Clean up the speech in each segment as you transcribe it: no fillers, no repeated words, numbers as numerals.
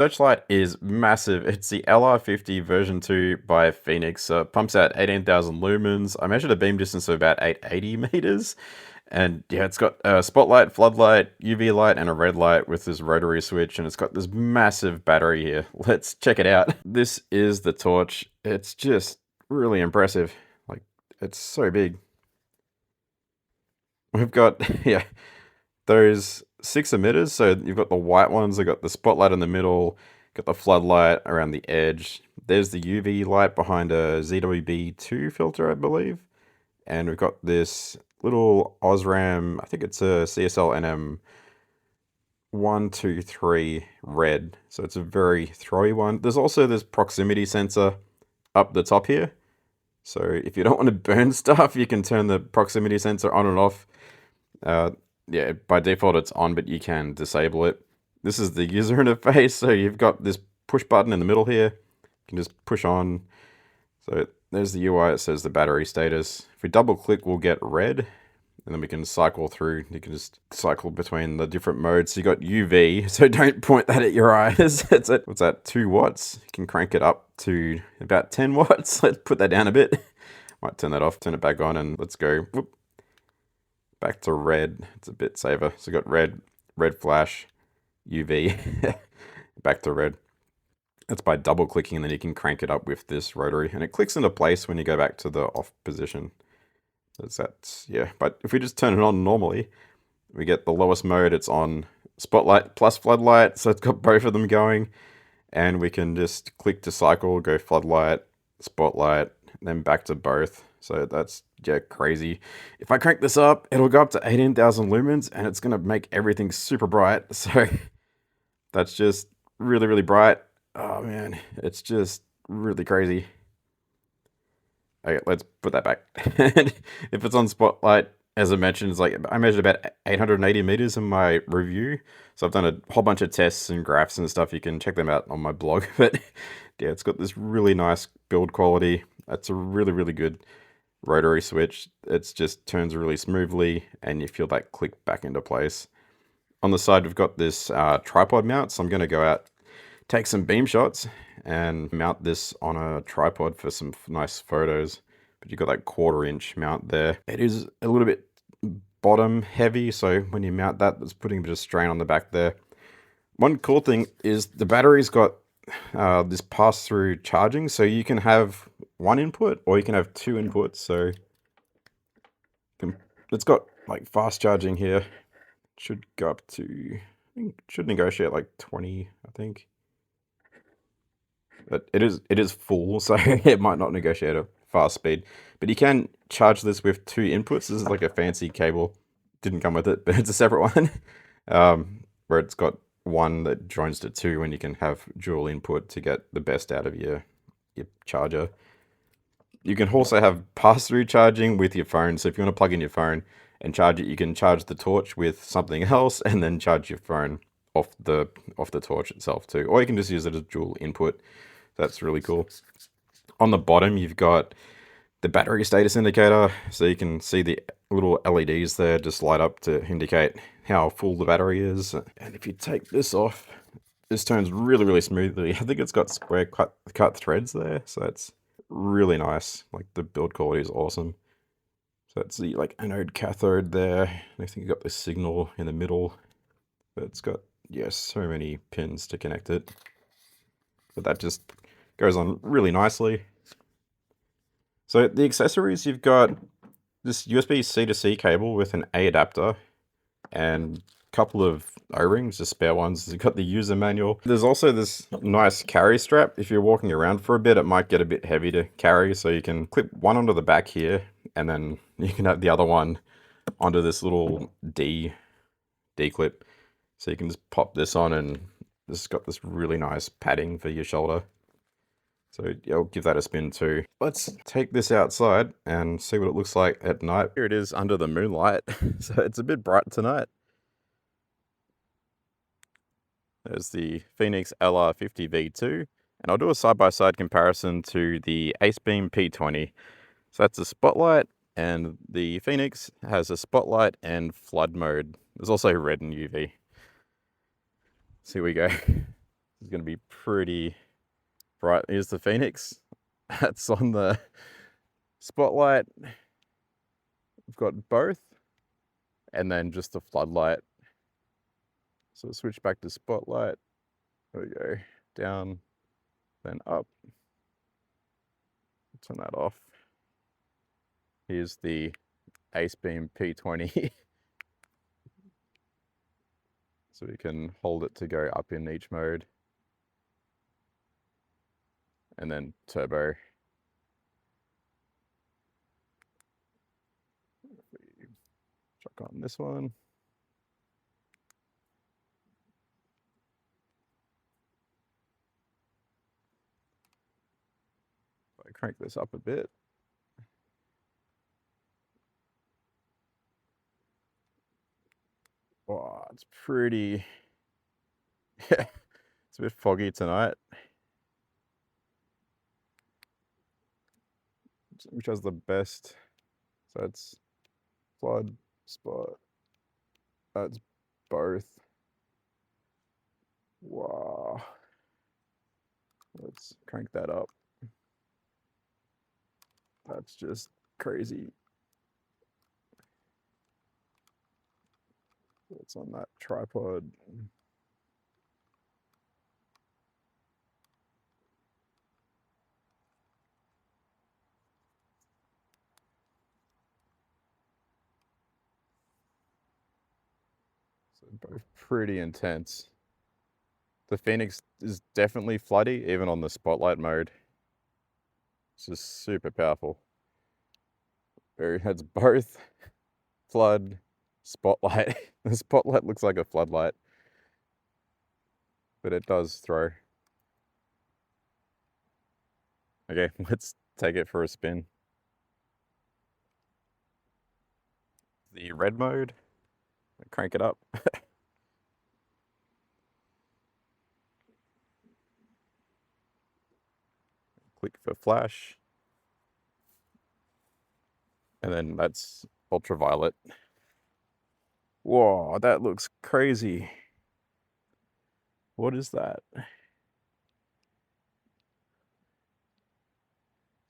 Searchlight is massive. It's the LR50 version 2 by Fenix. Pumps out 18,000 lumens. I measured a beam distance of about 880 meters. And yeah, it's got a spotlight, floodlight, UV light, and a red light with this rotary switch. And it's got this massive battery here. Let's check it out. This is the torch. It's just really impressive. Like, it's so big. We've got, yeah, those 6 emitters. So you've got the white ones, they've got the spotlight in the middle, got the floodlight around the edge. There's the UV light behind a ZWB2 filter, I believe. And we've got this little Osram, I think it's a CSL NM123 red. So it's a very throwy one. There's also this proximity sensor up the top here. So if you don't want to burn stuff, you can turn the proximity sensor on and off. Yeah, by default it's on, but you can disable it. This is the user interface, so you've got this push button in the middle here. You can just push on. So there's the UI, it says the battery status. If we double click, we'll get red, and then we can cycle through. You can just cycle between the different modes. So you got UV, so don't point that at your eyes. It's at, what's that, 2 watts? You can crank it up to about 10 watts. Let's put that down a bit. Might turn that off, turn it back on, and let's go. Whoop. Back to red. It's a bit safer. So we got red, red flash, UV, back to red. That's by double clicking, and then you can crank it up with this rotary, and it clicks into place when you go back to the off position. That's yeah. But if we just turn it on normally, we get the lowest mode. It's on spotlight plus floodlight, so it's got both of them going, and we can just click to cycle, go floodlight, spotlight, then back to both. So that's, yeah, crazy. If I crank this up, it'll go up to 18,000 lumens, and it's going to make everything super bright. So that's just really, really bright. Oh, man, it's just really crazy. Okay, let's put that back. If it's on spotlight, as I mentioned, it's like I measured about 880 meters in my review. So I've done a whole bunch of tests and graphs and stuff. You can check them out on my blog. But yeah, it's got this really nice build quality. That's a really, really good rotary switch. It just turns really smoothly, and you feel that click back into place. On the side, we've got this tripod mount, so I'm going to go out, take some beam shots, and mount this on a tripod for some nice photos. But you've got that 1/4-inch mount there. It is a little bit bottom heavy, so when you mount that, it's putting a bit of strain on the back there. One cool thing is the battery's got this pass-through charging, so you can have 1 input or you can have 2 inputs. So it's got like fast charging here. Should go up to, I think, should negotiate like 20, I think. But it is full, so it might not negotiate a fast speed. But you can charge this with 2 inputs. This is like a fancy cable. Didn't come with it, but it's a separate one. Where it's got one that joins to 2, and you can have dual input to get the best out of your charger. You can also have pass-through charging with your phone. So if you want to plug in your phone and charge it, you can charge the torch with something else and then charge your phone off the torch itself too. Or you can just use it as dual input. That's really cool. On the bottom, you've got the battery status indicator. So you can see the little LEDs there just light up to indicate how full the battery is. And if you take this off, this turns really, really smoothly. I think it's got square cut threads there. So it's really nice. Like, the build quality is awesome. So that's the like anode cathode there. I think you got the signal in the middle. But it's got, yes, so many pins to connect it. But that just goes on really nicely. So the accessories, you've got this USB C to C cable with an A adapter and a couple of O-rings, the spare ones. You've got the user manual. There's also this nice carry strap. If you're walking around for a bit, it might get a bit heavy to carry. So you can clip one onto the back here, and then you can have the other one onto this little D clip. So you can just pop this on, and this has got this really nice padding for your shoulder. So yeah, I'll give that a spin too. Let's take this outside and see what it looks like at night. Here it is under the moonlight. So it's a bit bright tonight. There's the Fenix LR50V2, and I'll do a side-by-side comparison to the AceBeam P20. So that's a spotlight, and the Fenix has a spotlight and flood mode. There's also red and UV. So here we go. This is going to be pretty bright. Here's the Fenix. That's on the spotlight. We've got both. And then just the floodlight. So switch back to spotlight. There we go. Down, then up. Turn that off. Here's the Ace Beam P20. So we can hold it to go up in each mode. And then turbo. Chuck on this one. If I crank this up a bit. Oh, it's pretty, yeah, it's a bit foggy tonight. Which has the best? So it's flood, spot. That's both. Wow. Let's crank that up. That's just crazy. What's on that tripod? So both pretty intense. The Fenix is definitely floody, even on the spotlight mode. It's just super powerful. It's both flood, spotlight. The spotlight looks like a floodlight, but it does throw. Okay, let's take it for a spin. The red mode, crank it up. Click for flash. And then that's ultraviolet. Whoa, that looks crazy. What is that?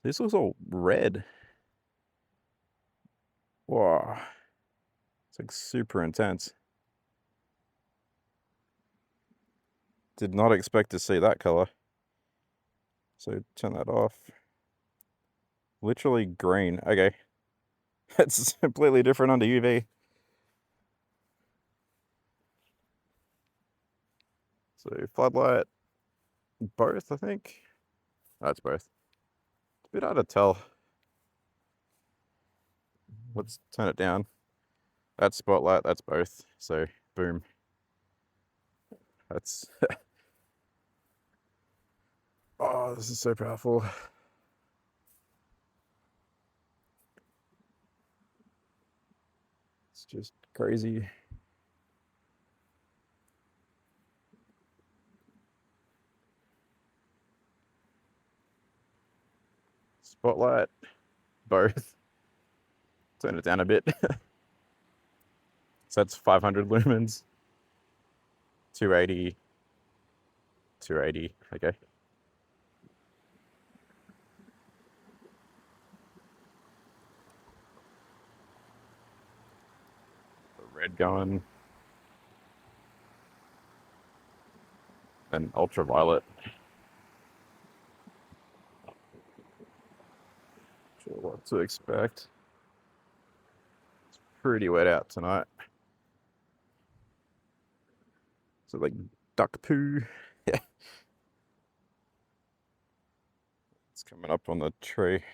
This looks all red. Whoa. It's like super intense. Did not expect to see that color. So turn that off. Literally green. Okay. That's completely different under UV. So floodlight, both, I think. That's both. It's a bit hard to tell. Let's turn it down. That's spotlight, that's both. So boom. That's oh, this is so powerful. It's just crazy. Spotlight, both. Turn it down a bit. So that's 500 lumens. 280. 280, okay. The red going. And ultraviolet. Sure what to expect. It's pretty wet out tonight. So like duck poo. Yeah. It's coming up on the tree.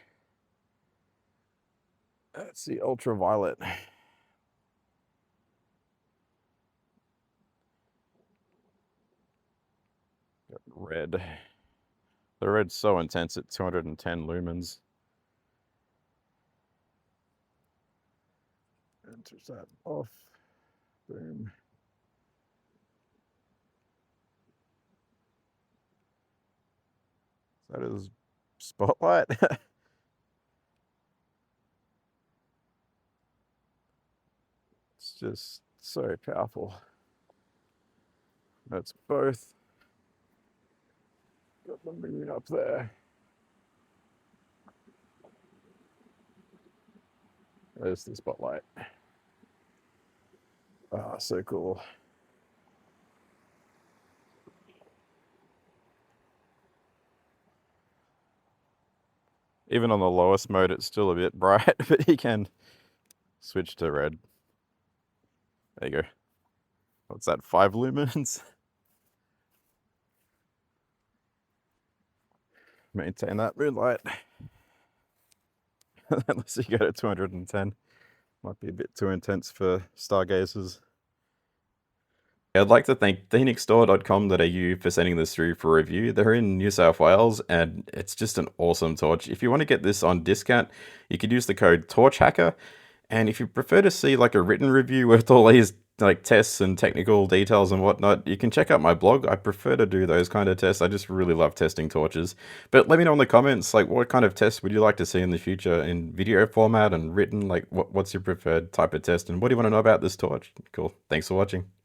That's the ultraviolet. Got red. The red's so intense at 210 lumens. Enter that off. Boom. That is spotlight. It's just so powerful. That's both. got the moon up there. There's the spotlight. Ah, so cool. Even on the lowest mode, it's still a bit bright, but you can switch to red. There you go. What's that, 5 lumens? Maintain that moonlight. Unless you go to 210. Might be a bit too intense for stargazers. I'd like to thank phoenixstore.com.au for sending this through for review. They're in New South Wales, and it's just an awesome torch. If you want to get this on discount, you could use the code TORCHHACKER. And if you prefer to see like a written review with all these like tests and technical details and whatnot, you can check out my blog. I prefer to do those kind of tests. I just really love testing torches. But let me know in the comments, like, what kind of tests would you like to see in the future in video format and written? Like, what's your preferred type of test, and what do you want to know about this torch? Cool. Thanks for watching.